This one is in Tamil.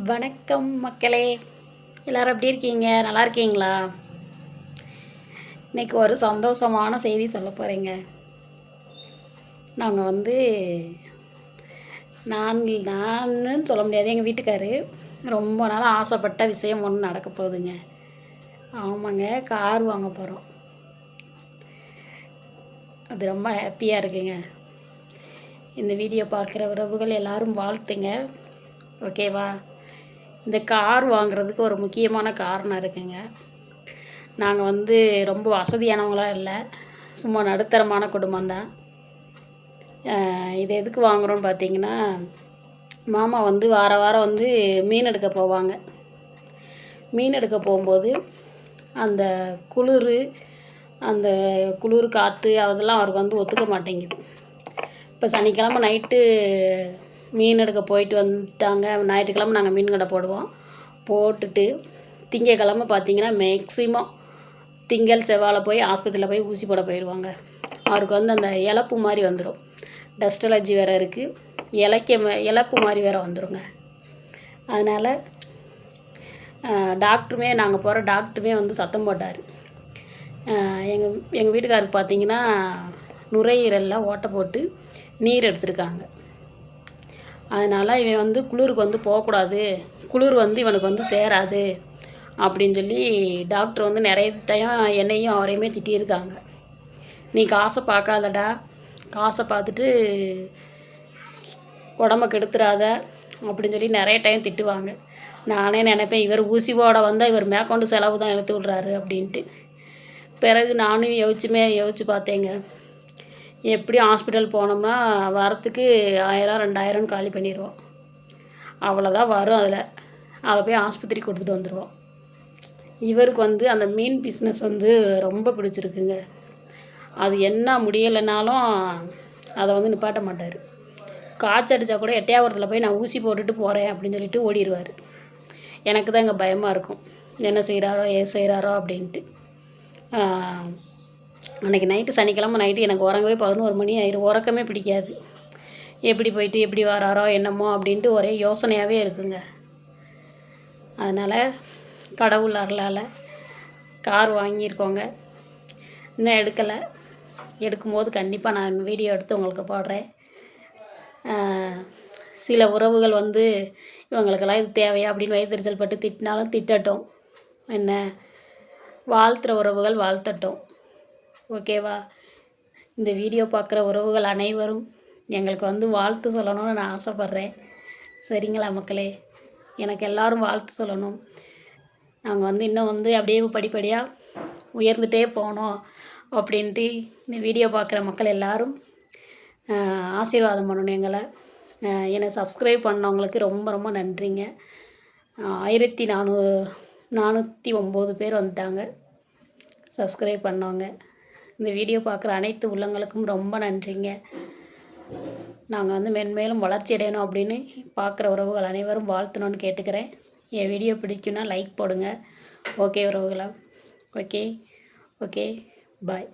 வணக்கம் மக்களே, எல்லோரும் எப்படி இருக்கீங்க? நல்லா இருக்கீங்களா? இன்றைக்கி ஒரு சந்தோஷமான செய்தி சொல்ல போகிறேங்க. நாங்கள் வந்து நான்னு சொல்ல முடியாது, எங்கள் வீட்டுக்காரு ரொம்ப நாள் ஆசைப்பட்ட விஷயம் ஒன்று நடக்க போகுதுங்க. ஆமாங்க, கார் வாங்க போகிறோம். அது ரொம்ப ஹாப்பியாக இருக்குங்க. இந்த வீடியோ பார்க்குற உறவுகள் எல்லோரும் வாழ்த்துங்க, ஓகேவா? இந்த கார் வாங்குறதுக்கு ஒரு முக்கியமான காரணம் இருக்குங்க. நாங்கள் வந்து ரொம்ப வசதியானவங்களாம் இல்லை, சும்மா நடுத்தரமான குடும்பம்தான். இது எதுக்கு வாங்குகிறோன்னு பார்த்தீங்கன்னா, மாமா வந்து வாரம் வந்து மீன் எடுக்க போவாங்க. மீன் எடுக்க போகும்போது அந்த குளிர் காற்று அதெல்லாம் அவருக்கு வந்து ஒத்துக்க மாட்டேங்குது. இப்போ சனிக்கிழமை நைட்டு மீன் எடுக்க போயிட்டு வந்துட்டாங்க. ஞாயிற்றுக்கிழமை நாங்கள் மீன் கடை போடுவோம். போட்டுட்டு திங்கக்கிழமை பார்த்திங்கன்னா மேக்ஸிமம் திங்கள் செவ்வாயில் போய் ஆஸ்பத்திரியில் போய் ஊசி போட போயிடுவாங்க. அவருக்கு வந்து அந்த இழப்பு மாதிரி வந்துடும். டஸ்ட் அலர்ஜி வேறு இருக்குது, இழப்பு மாதிரி வேறு வந்துடுங்க. அதனால் நாங்கள் போகிற டாக்டருமே வந்து சத்தம் போட்டார். எங்கள் வீட்டுக்காருக்கு பார்த்திங்கன்னா நுரையீரலில் ஓட்டை போட்டு நீர் எடுத்திருக்காங்க. அதனால் இவன் வந்து குளிருக்கு வந்து போகக்கூடாது, குளிர் வந்து இவனுக்கு வந்து சேராது அப்படின்னு சொல்லி டாக்டர் வந்து நிறைய டைம் என்னையும் அவரையுமே திட்டியிருக்காங்க. நீ காசை பார்க்காதடா, காசை பார்த்துட்டு உடம்ப கெடுத்துடாத அப்படின்னு சொல்லி நிறைய டைம் திட்டுவாங்க. நானே நினைப்பேன், இவர் ஊசி போட வந்தால் இவர் மேற்கொண்டு செலவு தான் இழுத்து விட்றாரு அப்படின்ட்டு. பிறகு நானும் யோசித்து பார்த்தேங்க. எப்படியும் ஹாஸ்பிட்டல் போனோம்னா வரத்துக்கு 1000 2000 காலி பண்ணிடுவோம். அவ்வளோதான் வரும். அதை போய் ஆஸ்பத்திரிக்கு கொடுத்துட்டு வந்துடுவோம். இவருக்கு வந்து அந்த மீன் பிஸ்னஸ் வந்து ரொம்ப பிடிச்சிருக்குங்க. அது என்ன முடியலைனாலும் அதை வந்து நிப்பாட்ட மாட்டார். காய்ச்சடிச்சா கூட எட்டையாபுரத்தில் போய் நான் ஊசி போட்டுட்டு போகிறேன் அப்படின்னு சொல்லிட்டு ஓடிடுவார். எனக்கு தான் இங்கே பயமாக இருக்கும், என்ன செய்கிறாரோ ஏன் செய்கிறாரோ அப்படின்ட்டு. அன்றைக்கி நைட்டு சனிக்கிழமை நைட்டு எனக்கு உறங்கவே 11 மணி ஆயிரும். உறக்கமே பிடிக்காது. எப்படி போயிட்டு எப்படி வராரோ என்னமோ அப்படின்ட்டு ஒரே யோசனையாகவே இருக்குங்க. அதனால் கடவுள் அருளால் கார் வாங்கியிருக்கோங்க. இன்னும் எடுக்கலை, எடுக்கும்போது கண்டிப்பாக நான் வீடியோ எடுத்து உங்களுக்கு போடுறேன். சில உறவுகள் வந்து இவங்களுக்கெல்லாம் இது தேவையா அப்படின்னு வயிற்றுச்சல் பட்டு திட்டினாலும் திட்டட்டும், என்ன வாழ்த்துற உறவுகள் வாழ்த்தட்டும், ஓகேவா? இந்த வீடியோ பார்க்குற உறவுகள் அனைவரும் எங்களுக்கு வந்து வாழ்த்து சொல்லணும்னு நான் ஆசைப்பட்றேன். சரிங்களா மக்களே? எனக்கு எல்லோரும் வாழ்த்து சொல்லணும். நாங்கள் வந்து இன்னும் வந்து அப்படியே படிப்படியாக உயர்ந்துகிட்டே போனோம் அப்படின்ட்டு இந்த வீடியோ பார்க்குற மக்கள் எல்லோரும் ஆசீர்வாதம் பண்ணணும் எங்களை. என்னை சப்ஸ்கிரைப் பண்ணவங்களுக்கு ரொம்ப ரொம்ப நன்றிங்க. 1409 பேர் வந்துட்டாங்க சப்ஸ்கிரைப் பண்ணவங்க. இந்த வீடியோ பார்க்குற அனைத்து உள்ளங்களுக்கும் ரொம்ப நன்றிங்க. நாங்கள் வந்து மென்மேலும் வளர்ச்சி அடையணும் அப்படின்னு பார்க்குற உறவுகள் அனைவரும் வாழ்த்தணும்னு கேட்டுக்கிறேன். என் வீடியோ பிடிக்குன்னா லைக் போடுங்க, ஓகே உறவுகளா? ஓகே, பாய்.